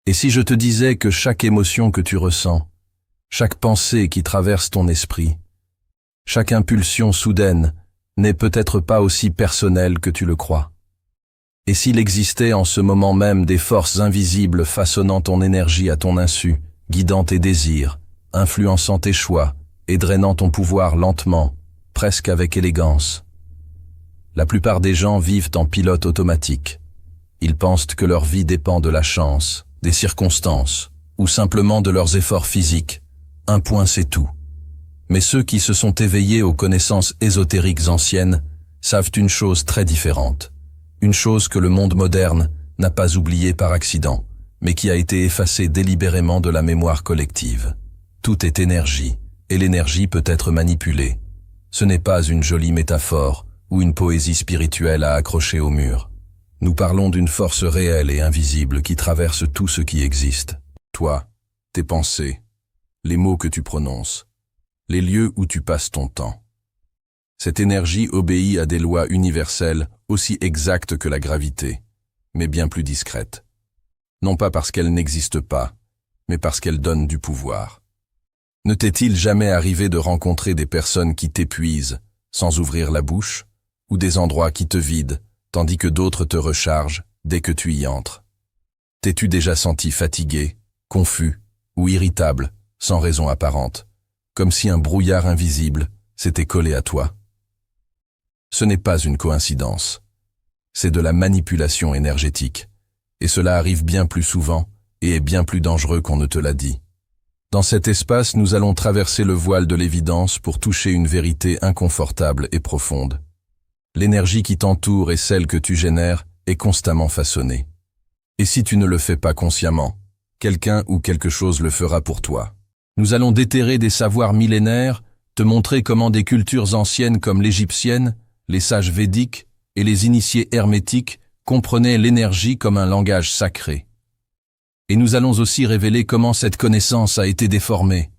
Et si je te disais que chaque émotion que tu ressens, chaque pensée qui traverse ton esprit, chaque impulsion soudaine n'est peut-être pas aussi personnelle que tu le crois? Et s'il existait en ce moment même des forces invisibles façonnant ton énergie à ton insu, guidant tes désirs, influençant tes choix et drainant ton pouvoir lentement, presque avec élégance? La plupart des gens vivent en pilote automatique. Ils pensent que leur vie dépend de la chance, des circonstances, ou simplement de leurs efforts physiques. Un point c'est tout. Mais ceux qui se sont éveillés aux connaissances ésotériques anciennes savent une chose très différente. Une chose que le monde moderne n'a pas oubliée par accident, mais qui a été effacée délibérément de la mémoire collective. Tout est énergie, et l'énergie peut être manipulée. Ce n'est pas une jolie métaphore ou une poésie spirituelle à accrocher au mur. Nous parlons d'une force réelle et invisible qui traverse tout ce qui existe. Toi, tes pensées, les mots que tu prononces, les lieux où tu passes ton temps. Cette énergie obéit à des lois universelles aussi exactes que la gravité, mais bien plus discrètes. Non pas parce qu'elle n'existe pas, mais parce qu'elle donne du pouvoir. Ne t'est-il jamais arrivé de rencontrer des personnes qui t'épuisent, sans ouvrir la bouche, ou des endroits qui te vident, tandis que d'autres te rechargent dès que tu y entres? T'es-tu déjà senti fatigué, confus ou irritable, sans raison apparente, comme si un brouillard invisible s'était collé à toi? Ce n'est pas une coïncidence. C'est de la manipulation énergétique. Et cela arrive bien plus souvent et est bien plus dangereux qu'on ne te l'a dit. Dans cet espace, nous allons traverser le voile de l'évidence pour toucher une vérité inconfortable et profonde. L'énergie qui t'entoure et celle que tu génères est constamment façonnée. Et si tu ne le fais pas consciemment, quelqu'un ou quelque chose le fera pour toi. Nous allons déterrer des savoirs millénaires, te montrer comment des cultures anciennes comme l'égyptienne, les sages védiques et les initiés hermétiques comprenaient l'énergie comme un langage sacré. Et nous allons aussi révéler comment cette connaissance a été déformée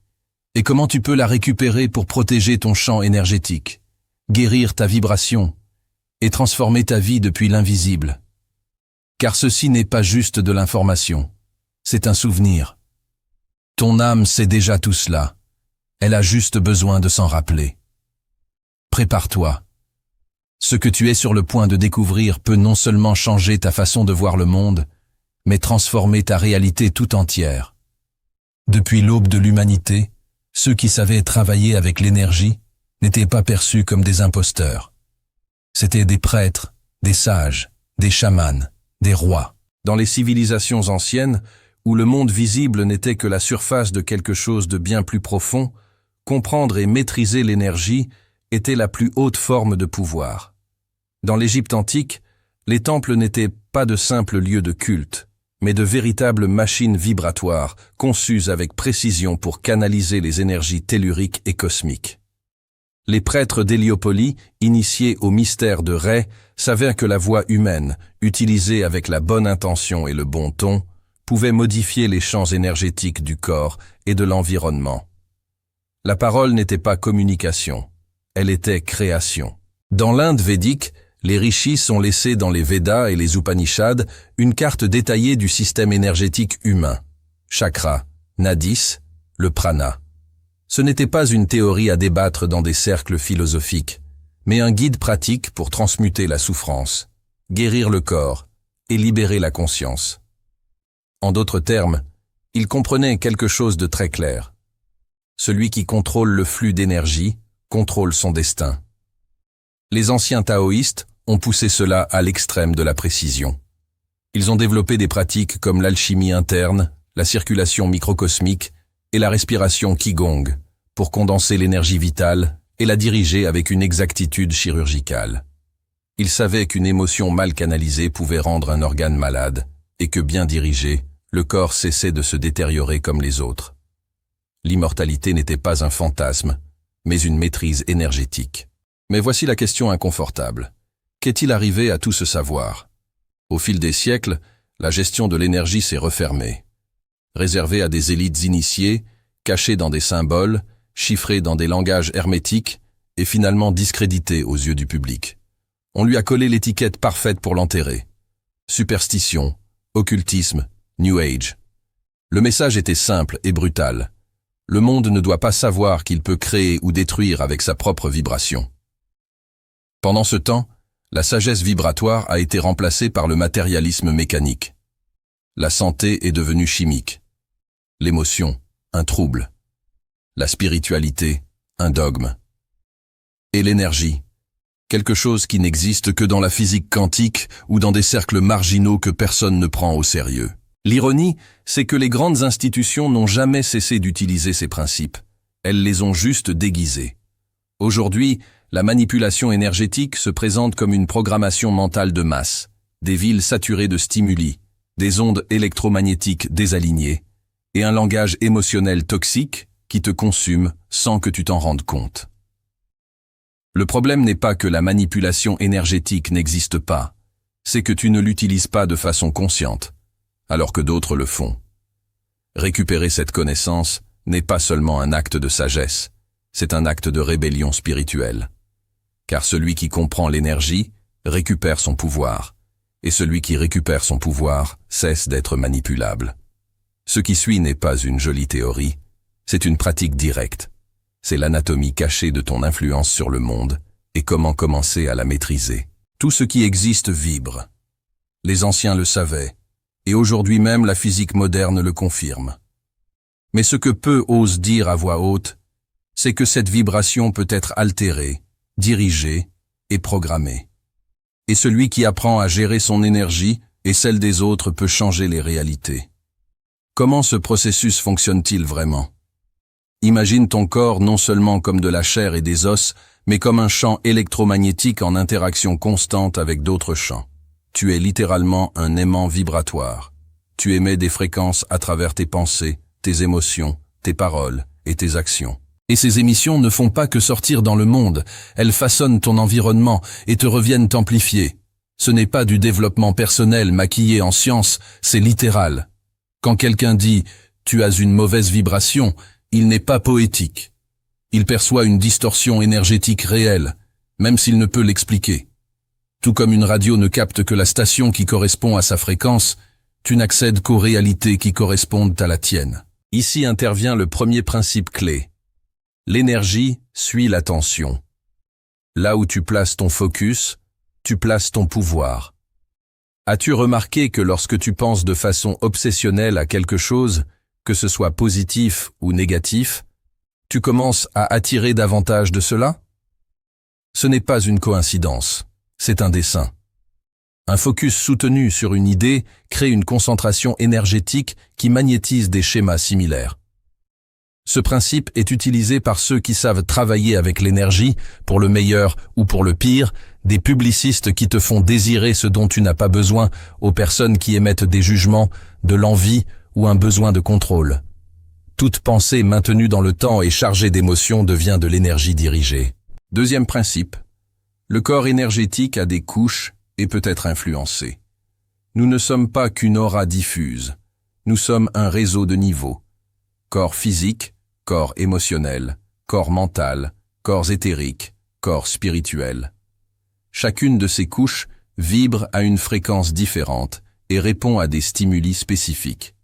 et comment tu peux la récupérer pour protéger ton champ énergétique, guérir ta vibration et transformer ta vie depuis l'invisible. Car ceci n'est pas juste de l'information, c'est un souvenir. Ton âme sait déjà tout cela, elle a juste besoin de s'en rappeler. Prépare-toi. Ce que tu es sur le point de découvrir peut non seulement changer ta façon de voir le monde, mais transformer ta réalité tout entière. Depuis l'aube de l'humanité, ceux qui savaient travailler avec l'énergie n'étaient pas perçus comme des imposteurs. C'étaient des prêtres, des sages, des chamans, des rois. Dans les civilisations anciennes, où le monde visible n'était que la surface de quelque chose de bien plus profond, comprendre et maîtriser l'énergie était la plus haute forme de pouvoir. Dans l'Égypte antique, les temples n'étaient pas de simples lieux de culte, mais de véritables machines vibratoires conçues avec précision pour canaliser les énergies telluriques et cosmiques. Les prêtres d'Héliopolis, initiés au mystère de Rê, savaient que la voix humaine, utilisée avec la bonne intention et le bon ton, pouvait modifier les champs énergétiques du corps et de l'environnement. La parole n'était pas communication, elle était création. Dans l'Inde védique, les rishis ont laissé dans les Védas et les Upanishads une carte détaillée du système énergétique humain. Chakra, nadis, le prana. Ce n'était pas une théorie à débattre dans des cercles philosophiques, mais un guide pratique pour transmuter la souffrance, guérir le corps et libérer la conscience. En d'autres termes, il comprenait quelque chose de très clair. Celui qui contrôle le flux d'énergie contrôle son destin. Les anciens taoïstes ont poussé cela à l'extrême de la précision. Ils ont développé des pratiques comme l'alchimie interne, la circulation microcosmique et la respiration Qigong pour condenser l'énergie vitale et la diriger avec une exactitude chirurgicale. Ils savaient qu'une émotion mal canalisée pouvait rendre un organe malade et que bien dirigé, le corps cessait de se détériorer comme les autres. L'immortalité n'était pas un fantasme, mais une maîtrise énergétique. Mais voici la question inconfortable. Qu'est-il arrivé à tout ce savoir? Au fil des siècles, la gestion de l'énergie s'est refermée. Réservée à des élites initiées, cachée dans des symboles, chiffrée dans des langages hermétiques et finalement discréditée aux yeux du public. On lui a collé l'étiquette parfaite pour l'enterrer. Superstition, occultisme, New Age. Le message était simple et brutal. Le monde ne doit pas savoir qu'il peut créer ou détruire avec sa propre vibration. Pendant ce temps, la sagesse vibratoire a été remplacée par le matérialisme mécanique. La santé est devenue chimique. L'émotion, un trouble. La spiritualité, un dogme. Et l'énergie, quelque chose qui n'existe que dans la physique quantique ou dans des cercles marginaux que personne ne prend au sérieux. L'ironie, c'est que les grandes institutions n'ont jamais cessé d'utiliser ces principes. Elles les ont juste déguisés. Aujourd'hui, la manipulation énergétique se présente comme une programmation mentale de masse, des villes saturées de stimuli, des ondes électromagnétiques désalignées, et un langage émotionnel toxique qui te consume sans que tu t'en rendes compte. Le problème n'est pas que la manipulation énergétique n'existe pas, c'est que tu ne l'utilises pas de façon consciente, alors que d'autres le font. Récupérer cette connaissance n'est pas seulement un acte de sagesse, c'est un acte de rébellion spirituelle. Car celui qui comprend l'énergie récupère son pouvoir, et celui qui récupère son pouvoir cesse d'être manipulable. Ce qui suit n'est pas une jolie théorie, c'est une pratique directe. C'est l'anatomie cachée de ton influence sur le monde et comment commencer à la maîtriser. Tout ce qui existe vibre. Les anciens le savaient, et aujourd'hui même la physique moderne le confirme. Mais ce que peu osent dire à voix haute, c'est que cette vibration peut être altérée, dirigée et programmée. Et celui qui apprend à gérer son énergie et celle des autres peut changer les réalités. Comment ce processus fonctionne-t-il vraiment ? Imagine ton corps non seulement comme de la chair et des os, mais comme un champ électromagnétique en interaction constante avec d'autres champs. Tu es littéralement un aimant vibratoire. Tu émets des fréquences à travers tes pensées, tes émotions, tes paroles et tes actions. Et ces émissions ne font pas que sortir dans le monde, elles façonnent ton environnement et te reviennent amplifiées. Ce n'est pas du développement personnel maquillé en science, c'est littéral. Quand quelqu'un dit « tu as une mauvaise vibration », il n'est pas poétique. Il perçoit une distorsion énergétique réelle, même s'il ne peut l'expliquer. Tout comme une radio ne capte que la station qui correspond à sa fréquence, tu n'accèdes qu'aux réalités qui correspondent à la tienne. Ici intervient le premier principe clé. L'énergie suit l'attention. Là où tu places ton focus, tu places ton pouvoir. As-tu remarqué que lorsque tu penses de façon obsessionnelle à quelque chose, que ce soit positif ou négatif, tu commences à attirer davantage de cela? Ce n'est pas une coïncidence, c'est un dessein. Un focus soutenu sur une idée crée une concentration énergétique qui magnétise des schémas similaires. Ce principe est utilisé par ceux qui savent travailler avec l'énergie, pour le meilleur ou pour le pire, des publicistes qui te font désirer ce dont tu n'as pas besoin, aux personnes qui émettent des jugements, de l'envie ou un besoin de contrôle. Toute pensée maintenue dans le temps et chargée d'émotions devient de l'énergie dirigée. Deuxième principe, le corps énergétique a des couches et peut être influencé. Nous ne sommes pas qu'une aura diffuse, nous sommes un réseau de niveaux. Corps physique, corps émotionnel, corps mental, corps éthérique, corps spirituel. Chacune de ces couches vibre à une fréquence différente et répond à des stimuli spécifiques.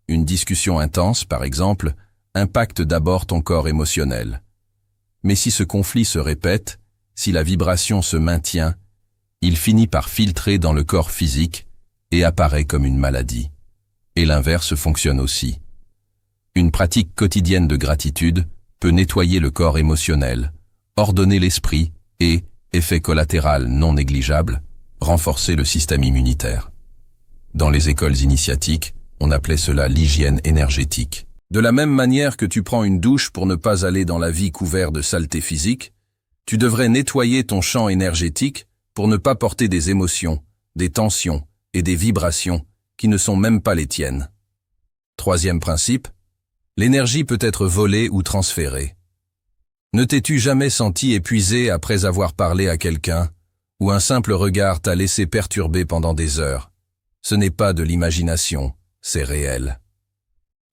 Une discussion intense, par exemple, impacte d'abord ton corps émotionnel. Mais si ce conflit se répète, si la vibration se maintient, il finit par filtrer dans le corps physique et apparaît comme une maladie. Et l'inverse fonctionne aussi. Une pratique quotidienne de gratitude peut nettoyer le corps émotionnel, ordonner l'esprit et, effet collatéral non négligeable, renforcer le système immunitaire. Dans les écoles initiatiques, on appelait cela l'hygiène énergétique. De la même manière que tu prends une douche pour ne pas aller dans la vie couvert de saleté physique, tu devrais nettoyer ton champ énergétique pour ne pas porter des émotions, des tensions et des vibrations qui ne sont même pas les tiennes. Troisième principe, l'énergie peut être volée ou transférée. Ne t'es-tu jamais senti épuisé après avoir parlé à quelqu'un, ou un simple regard t'a laissé perturbé pendant des heures? Ce n'est pas de l'imagination, c'est réel.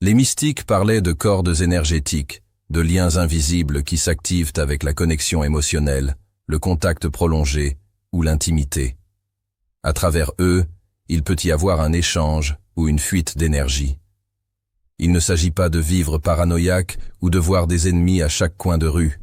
Les mystiques parlaient de cordes énergétiques, de liens invisibles qui s'activent avec la connexion émotionnelle, le contact prolongé ou l'intimité. À travers eux, il peut y avoir un échange ou une fuite d'énergie. Il ne s'agit pas de vivre paranoïaque ou de voir des ennemis à chaque coin de rue.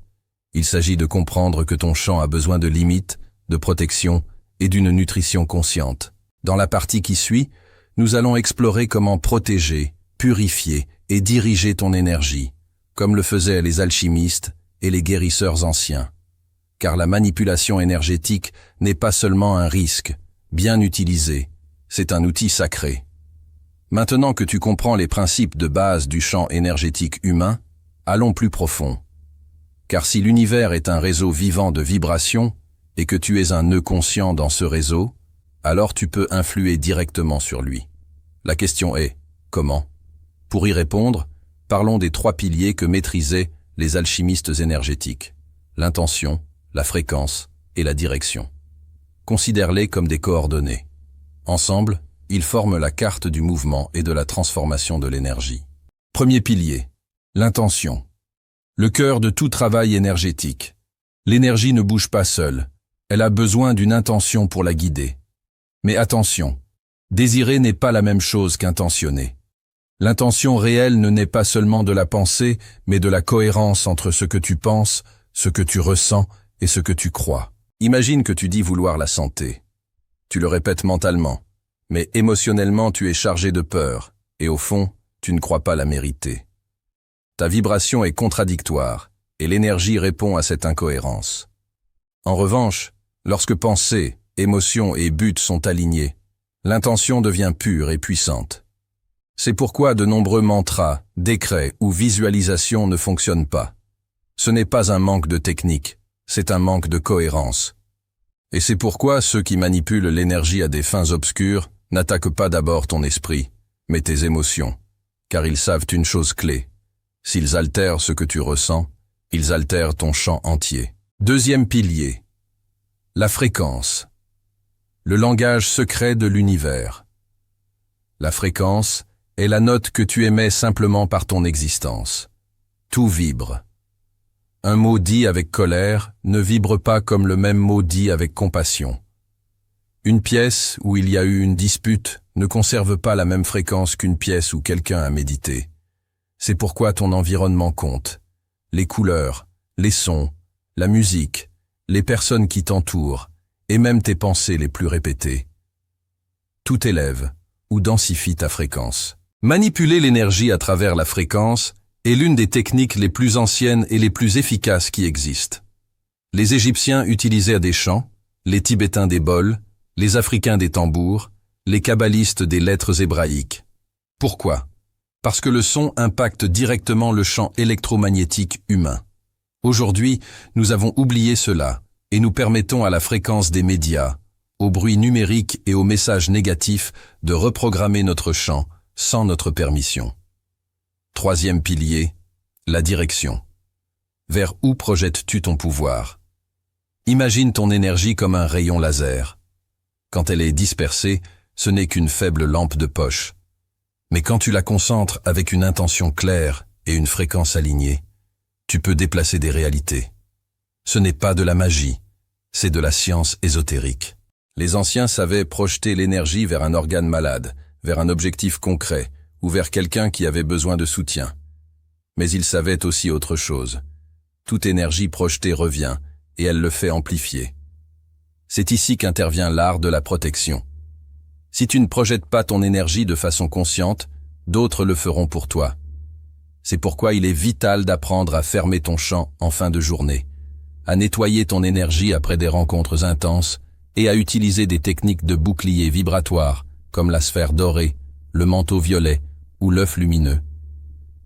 Il s'agit de comprendre que ton champ a besoin de limites, de protection et d'une nutrition consciente. Dans la partie qui suit, nous allons explorer comment protéger, purifier et diriger ton énergie, comme le faisaient les alchimistes et les guérisseurs anciens. Car la manipulation énergétique n'est pas seulement un risque, bien utilisé, c'est un outil sacré. Maintenant que tu comprends les principes de base du champ énergétique humain, allons plus profond. Car si l'univers est un réseau vivant de vibrations et que tu es un nœud conscient dans ce réseau, alors tu peux influer directement sur lui. La question est, comment? Pour y répondre, parlons des 3 piliers que maîtrisaient les alchimistes énergétiques: l'intention, la fréquence et la direction. Considère-les comme des coordonnées. Ensemble, ils forment la carte du mouvement et de la transformation de l'énergie. Premier pilier, l'intention. Le cœur de tout travail énergétique. L'énergie ne bouge pas seule, elle a besoin d'une intention pour la guider. Mais attention, désirer n'est pas la même chose qu'intentionner. L'intention réelle ne naît pas seulement de la pensée, mais de la cohérence entre ce que tu penses, ce que tu ressens et ce que tu crois. Imagine que tu dis vouloir la santé. Tu le répètes mentalement, mais émotionnellement tu es chargé de peur, et au fond, tu ne crois pas la mériter. Ta vibration est contradictoire, et l'énergie répond à cette incohérence. En revanche, lorsque pensée, émotion et but sont alignés, l'intention devient pure et puissante. C'est pourquoi de nombreux mantras, décrets ou visualisations ne fonctionnent pas. Ce n'est pas un manque de technique, c'est un manque de cohérence. Et c'est pourquoi ceux qui manipulent l'énergie à des fins obscures n'attaquent pas d'abord ton esprit, mais tes émotions, car ils savent une chose clé. S'ils altèrent ce que tu ressens, ils altèrent ton champ entier. Deuxième pilier, la fréquence. Le langage secret de l'univers. La fréquence est la note que tu émets simplement par ton existence. Tout vibre. Un mot dit avec colère ne vibre pas comme le même mot dit avec compassion. Une pièce où il y a eu une dispute ne conserve pas la même fréquence qu'une pièce où quelqu'un a médité. C'est pourquoi ton environnement compte. Les couleurs, les sons, la musique, les personnes qui t'entourent, et même tes pensées les plus répétées. Tout élève ou densifie ta fréquence. Manipuler l'énergie à travers la fréquence est l'une des techniques les plus anciennes et les plus efficaces qui existent. Les Égyptiens utilisaient des chants, les Tibétains des bols, les Africains des tambours, les kabbalistes des lettres hébraïques. Pourquoi? Parce que le son impacte directement le champ électromagnétique humain. Aujourd'hui, nous avons oublié cela et nous permettons à la fréquence des médias, au bruit numérique et aux messages négatifs de reprogrammer notre champ sans notre permission. Troisième pilier, la direction. Vers où projettes-tu ton pouvoir? Imagine ton énergie comme un rayon laser. Quand elle est dispersée, ce n'est qu'une faible lampe de poche. Mais quand tu la concentres avec une intention claire et une fréquence alignée, tu peux déplacer des réalités. Ce n'est pas de la magie, c'est de la science ésotérique. Les anciens savaient projeter l'énergie vers un organe malade, vers un objectif concret, ou vers quelqu'un qui avait besoin de soutien. Mais ils savaient aussi autre chose. Toute énergie projetée revient, et elle le fait amplifier. C'est ici qu'intervient l'art de la protection. Si tu ne projettes pas ton énergie de façon consciente, d'autres le feront pour toi. C'est pourquoi il est vital d'apprendre à fermer ton champ en fin de journée, à nettoyer ton énergie après des rencontres intenses et à utiliser des techniques de bouclier vibratoire comme la sphère dorée, le manteau violet ou l'œuf lumineux.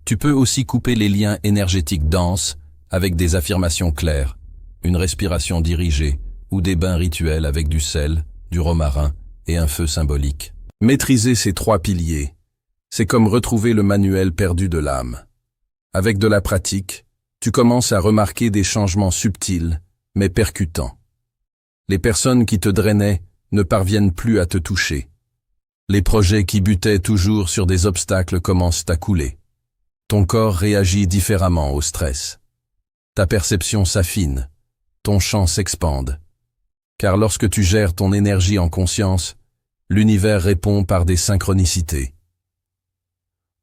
Tu peux aussi couper les liens énergétiques denses avec des affirmations claires, une respiration dirigée ou des bains rituels avec du sel, du romarin et un feu symbolique. Maîtriser ces 3 piliers, c'est comme retrouver le manuel perdu de l'âme. Avec de la pratique, tu commences à remarquer des changements subtils, mais percutants. Les personnes qui te drainaient ne parviennent plus à te toucher. Les projets qui butaient toujours sur des obstacles commencent à couler. Ton corps réagit différemment au stress. Ta perception s'affine, ton champ s'expande. Car lorsque tu gères ton énergie en conscience, l'univers répond par des synchronicités.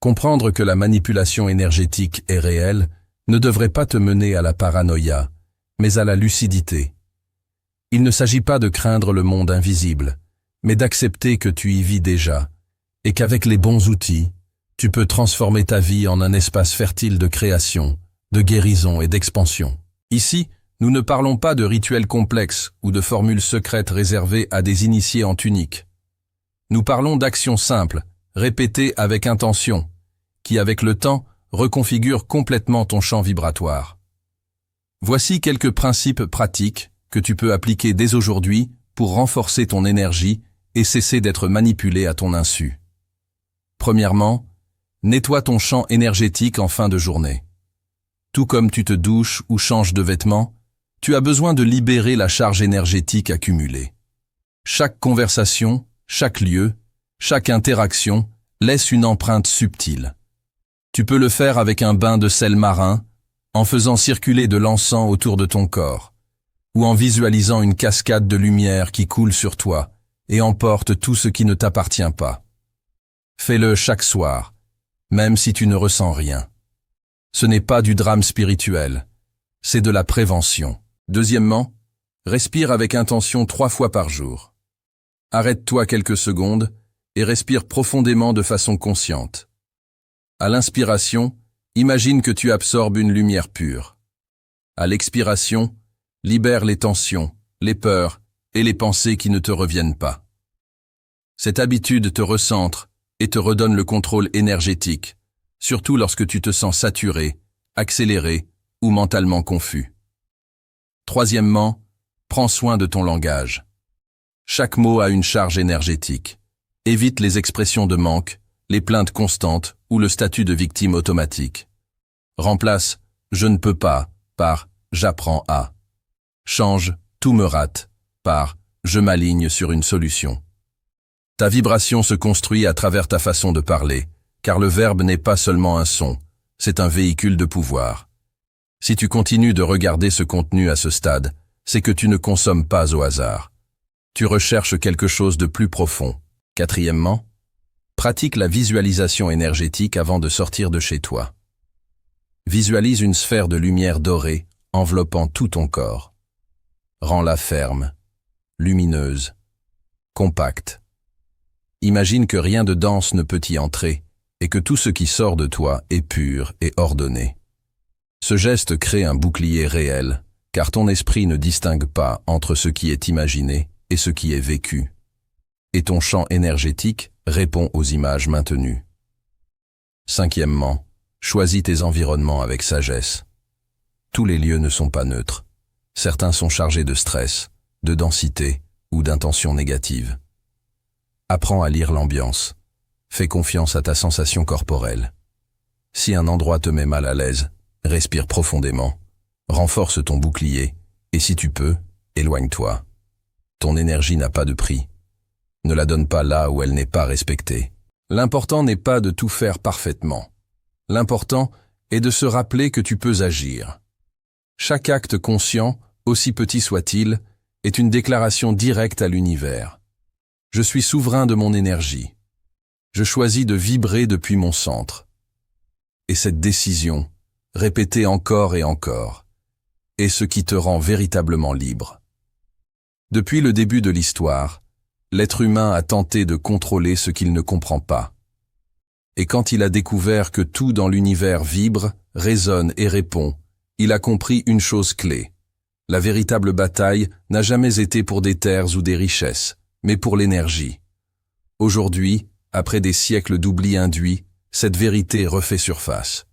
Comprendre que la manipulation énergétique est réelle ne devrait pas te mener à la paranoïa, mais à la lucidité. Il ne s'agit pas de craindre le monde invisible, mais d'accepter que tu y vis déjà, et qu'avec les bons outils, tu peux transformer ta vie en un espace fertile de création, de guérison et d'expansion. Ici, nous ne parlons pas de rituels complexes ou de formules secrètes réservées à des initiés en tunique. Nous parlons d'actions simples, répétées avec intention, qui avec le temps reconfigurent complètement ton champ vibratoire. Voici quelques principes pratiques que tu peux appliquer dès aujourd'hui pour renforcer ton énergie et cesser d'être manipulé à ton insu. Premièrement, nettoie ton champ énergétique en fin de journée. Tout comme tu te douches ou changes de vêtements, tu as besoin de libérer la charge énergétique accumulée. Chaque conversation, chaque lieu, chaque interaction laisse une empreinte subtile. Tu peux le faire avec un bain de sel marin, en faisant circuler de l'encens autour de ton corps, ou en visualisant une cascade de lumière qui coule sur toi et emporte tout ce qui ne t'appartient pas. Fais-le chaque soir, même si tu ne ressens rien. Ce n'est pas du drame spirituel, c'est de la prévention. Deuxièmement, respire avec intention 3 fois par jour. Arrête-toi quelques secondes et respire profondément de façon consciente. À l'inspiration, imagine que tu absorbes une lumière pure. À l'expiration, libère les tensions, les peurs et les pensées qui ne te reviennent pas. Cette habitude te recentre et te redonne le contrôle énergétique, surtout lorsque tu te sens saturé, accéléré ou mentalement confus. Troisièmement, prends soin de ton langage. Chaque mot a une charge énergétique. Évite les expressions de manque, les plaintes constantes ou le statut de victime automatique. Remplace « je ne peux pas » par « j'apprends à ». Change « tout me rate » par « je m'aligne sur une solution ». Ta vibration se construit à travers ta façon de parler, car le verbe n'est pas seulement un son, c'est un véhicule de pouvoir. Si tu continues de regarder ce contenu à ce stade, c'est que tu ne consommes pas au hasard. Tu recherches quelque chose de plus profond. Quatrièmement, pratique la visualisation énergétique avant de sortir de chez toi. Visualise une sphère de lumière dorée enveloppant tout ton corps. Rends-la ferme, lumineuse, compacte. Imagine que rien de dense ne peut y entrer et que tout ce qui sort de toi est pur et ordonné. Ce geste crée un bouclier réel, car ton esprit ne distingue pas entre ce qui est imaginé et ce qui est vécu. Et ton champ énergétique répond aux images maintenues. Cinquièmement, choisis tes environnements avec sagesse. Tous les lieux ne sont pas neutres. Certains sont chargés de stress, de densité ou d'intentions négatives. Apprends à lire l'ambiance. Fais confiance à ta sensation corporelle. Si un endroit te met mal à l'aise, respire profondément, renforce ton bouclier et si tu peux, éloigne-toi. Ton énergie n'a pas de prix. Ne la donne pas là où elle n'est pas respectée. L'important n'est pas de tout faire parfaitement. L'important est de se rappeler que tu peux agir. Chaque acte conscient, aussi petit soit-il, est une déclaration directe à l'univers. Je suis souverain de mon énergie. Je choisis de vibrer depuis mon centre. Et cette décision, répétée encore et encore, est ce qui te rend véritablement libre. Depuis le début de l'histoire, l'être humain a tenté de contrôler ce qu'il ne comprend pas. Et quand il a découvert que tout dans l'univers vibre, résonne et répond, il a compris une chose clé. La véritable bataille n'a jamais été pour des terres ou des richesses, mais pour l'énergie. Aujourd'hui, après des siècles d'oubli induit, cette vérité refait surface.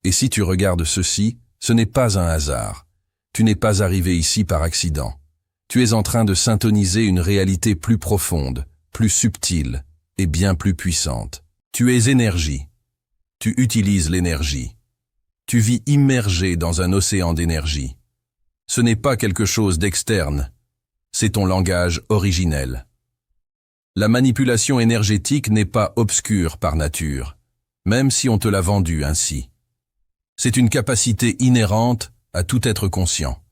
Et si tu regardes ceci, ce n'est pas un hasard. Tu n'es pas arrivé ici par accident. Tu es en train de syntoniser une réalité plus profonde, plus subtile et bien plus puissante. Tu es énergie. Tu utilises l'énergie. Tu vis immergé dans un océan d'énergie. Ce n'est pas quelque chose d'externe. C'est ton langage originel. La manipulation énergétique n'est pas obscure par nature, même si on te l'a vendue ainsi. C'est une capacité inhérente à tout être conscient.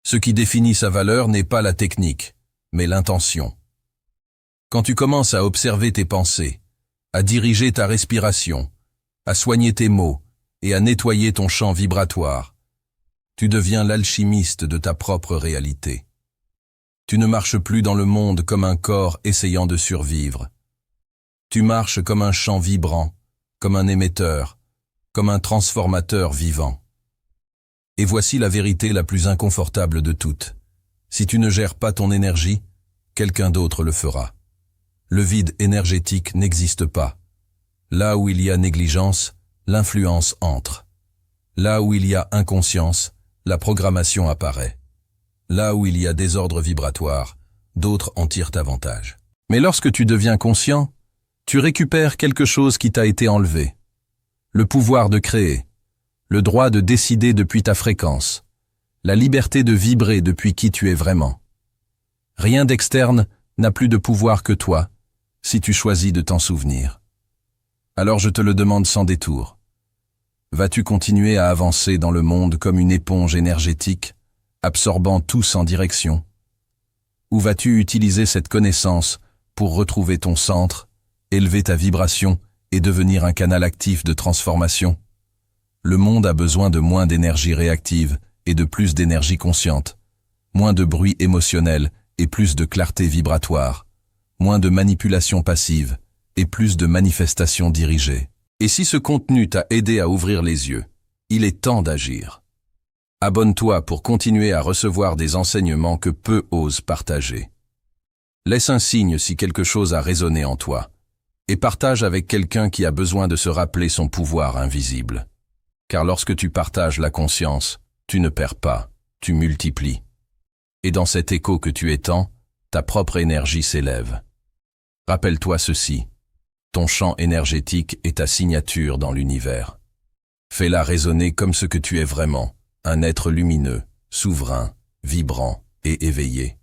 Ce qui définit sa valeur n'est pas la technique, mais l'intention. Quand tu commences à observer tes pensées, à diriger ta respiration, à soigner tes maux et à nettoyer ton champ vibratoire. Tu deviens l'alchimiste de ta propre réalité. Tu ne marches plus dans le monde comme un corps essayant de survivre. Tu marches comme un champ vibrant, comme un émetteur, comme un transformateur vivant. Et voici la vérité la plus inconfortable de toutes. Si tu ne gères pas ton énergie, quelqu'un d'autre le fera. Le vide énergétique n'existe pas. Là où il y a négligence, l'influence entre. Là où il y a inconscience, la programmation apparaît. Là où il y a désordre vibratoire, d'autres en tirent avantage. Mais lorsque tu deviens conscient, tu récupères quelque chose qui t'a été enlevé. Le pouvoir de créer, le droit de décider depuis ta fréquence, la liberté de vibrer depuis qui tu es vraiment. Rien d'externe n'a plus de pouvoir que toi, si tu choisis de t'en souvenir. Alors je te le demande sans détour. Vas-tu continuer à avancer dans le monde comme une éponge énergétique, absorbant tout sans direction? Ou vas-tu utiliser cette connaissance pour retrouver ton centre, élever ta vibration et devenir un canal actif de transformation? Le monde a besoin de moins d'énergie réactive et de plus d'énergie consciente, moins de bruit émotionnel et plus de clarté vibratoire, moins de manipulation passive et plus de manifestation dirigée. Et si ce contenu t'a aidé à ouvrir les yeux, il est temps d'agir. Abonne-toi pour continuer à recevoir des enseignements que peu osent partager. Laisse un signe si quelque chose a résonné en toi, et partage avec quelqu'un qui a besoin de se rappeler son pouvoir invisible. Car lorsque tu partages la conscience, tu ne perds pas, tu multiplies. Et dans cet écho que tu étends, ta propre énergie s'élève. Rappelle-toi ceci, ton champ énergétique est ta signature dans l'univers. Fais-la résonner comme ce que tu es vraiment, un être lumineux, souverain, vibrant et éveillé.